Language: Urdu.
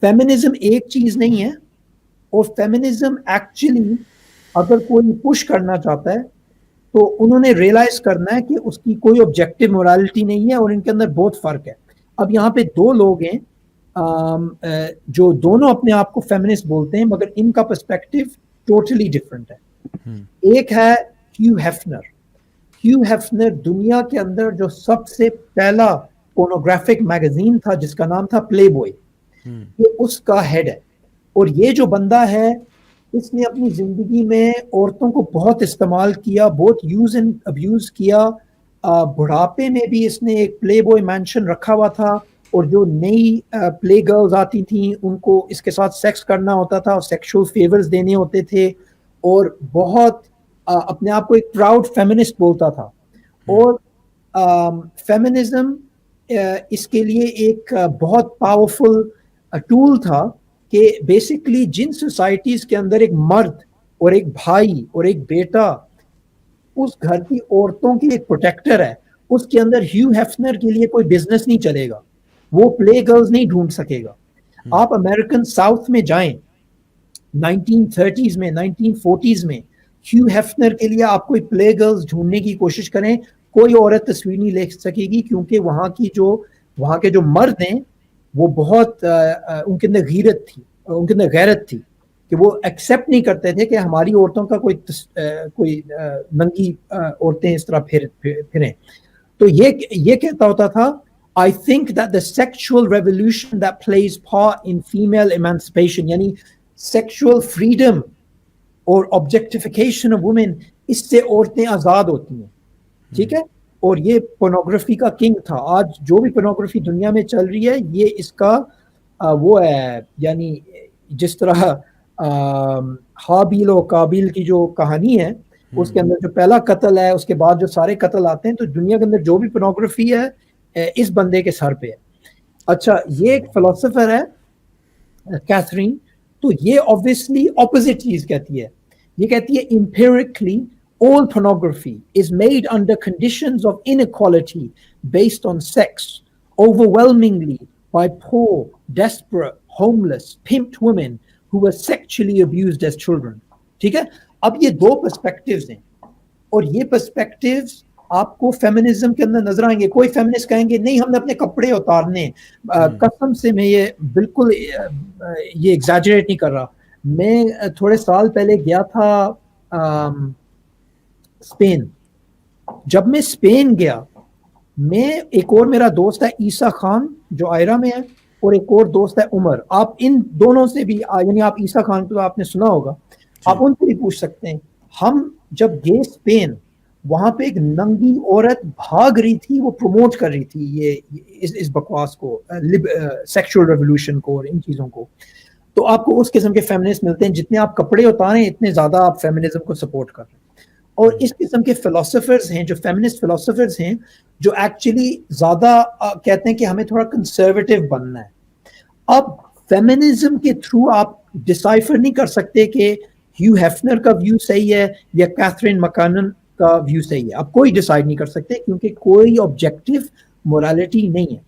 فیمنزم ایک چیز نہیں ہے, اور فیمنزم ایکچولی اگر کوئی پش کرنا چاہتا ہے تو انہوں نے ریئلائز کرنا ہے کہ اس کی کوئی آبجیکٹو مورالٹی نہیں ہے, اور ان کے اندر بہت فرق ہے. اب یہاں پہ دو لوگ ہیں جو دونوں اپنے آپ کو فیمنسٹ بولتے ہیں, مگر ان کا پرسپیکٹو ٹوٹلی ڈفرینٹ ہے. ایک ہے ہیو ہیفنر. ہیو ہیفنر دنیا کے اندر جو سب سے پہلا پورنوگرافک میگزین تھا جس کا نام تھا پلے بوائے, یہ اس کا ہیڈ ہے. اور یہ جو بندہ ہے اس نے اپنی زندگی میں عورتوں کو بہت استعمال کیا, بہت یوز اینڈ ابیوز کیا. بڑھاپے میں بھی اس نے ایک پلے بوائے مینشن رکھا ہوا تھا, اور جو نئی پلے گرلز آتی تھیں ان کو اس کے ساتھ سیکس کرنا ہوتا تھا, اور سیکشول فیورز دینے ہوتے تھے, اور بہت اپنے آپ کو ایک پراؤڈ فیمنسٹ بولتا تھا. اور فیمنزم اس کے لیے ایک بہت پاورفل ٹول تھا کہ بیسکلی جن سوسائٹیز کے اندر ایک مرد اور ایک بھائی اور ایک بیٹا اس گھر کی عورتوں کی ایک پروٹیکٹر ہے, اس کے اندر ہیو ہیفنر کے لیے کوئی بزنس نہیں چلے گا, وہ پلے گرلز نہیں ڈھونڈ سکے گا. آپ امریکن ساؤتھ میں جائیں 1930s میں 1940s میں, ہیو ہیفنر کے لیے آپ کوئی پلے گرلز ڈھونڈنے کی کوشش کریں, کوئی عورت تصویر نہیں لے سکے گی, کیونکہ وہاں کے جو مرد ہیں وہ بہت ان کے اندر غیرت تھی, ان کے اندر غیرت تھی کہ وہ ایکسیپٹ نہیں کرتے تھے کہ ہماری عورتوں کا کوئی ننگی عورتیں اس طرح پھریں. تو یہ کہتا ہوتا تھا, I think that the sexual revolution that plays part in female emancipation, یعنی sexual freedom اور objectification of women, اس سے عورتیں آزاد ہوتی ہیں. ٹھیک ہے, اور یہ پورنوگرافی کا کنگ تھا. آج جو بھی پورنوگرافی دنیا میں چل رہی ہے یہ اس کا وہ ہے, یعنی جس طرح حابیل و قابیل کی جو کہانی ہے اس کے اندر جو پہلا قتل ہے اس کے بعد جو سارے قتل آتے ہیں, تو دنیا کے اندر جو بھی پورنوگرافی ہے اس بندے کے سر پہ ہے. اچھا, یہ ایک فلسفر ہے کیتھرین, تو یہ obviously opposite چیز کہتی ہے. یہ کہتی ہے empirically all pornography is made under conditions of inequality based on sex, overwhelmingly by poor, desperate, homeless, pimped women who were sexually abused as children. ٹھیک ہے, اب یہ دو پرسپیکٹیوز ہیں, اور یہ پرسپیکٹیوز آپ کو فیمنزم کے اندر نظر آئیں گے. کوئی فیمنسٹ کہیں گے نہیں ہم نے اپنے کپڑے اتارنے, قسم سے میں یہ بالکل یہ ایگزیجریٹ نہیں کر رہا. میں تھوڑے سال پہلے گیا تھا اسپین. جب میں اسپین گیا, میں ایک اور میرا دوست ہے عیسیٰ خان جو آئرہ میں ہے, اور ایک اور دوست ہے عمر. آپ ان دونوں سے بھی, یعنی آپ عیسیٰ خان کو آپ نے سنا ہوگا, آپ ان سے بھی پوچھ سکتے ہیں. ہم جب گئے اسپین, وہاں پہ ایک ننگی عورت بھاگ رہی تھی, وہ پروموٹ کر رہی تھی یہ اس بکواس کو, سیکشول ریولوشن کو اور ان چیزوں کو. تو آپ کو اس قسم کے فیمنسٹ ملتے ہیں, جتنے آپ کپڑے اتاریں اتنے زیادہ آپ فیمنزم کو سپورٹ کر رہے ہیں. اور اس قسم کے فلسفرز ہیں جو فیمنسٹ فلسفرز ہیں, جو ایکچولی زیادہ کہتے ہیں کہ ہمیں تھوڑا کنسرویٹو بننا ہے. اب فیمنزم کے تھرو آپ ڈسائفر نہیں کر سکتے کہ ہیو ہیفنر کا ویو صحیح ہے یا کیتھرین مکانن کا ویو صحیح ہے. آپ کوئی ڈیسائیڈ نہیں کر سکتے, کیونکہ کوئی آبجیکٹو مورالٹی نہیں ہے.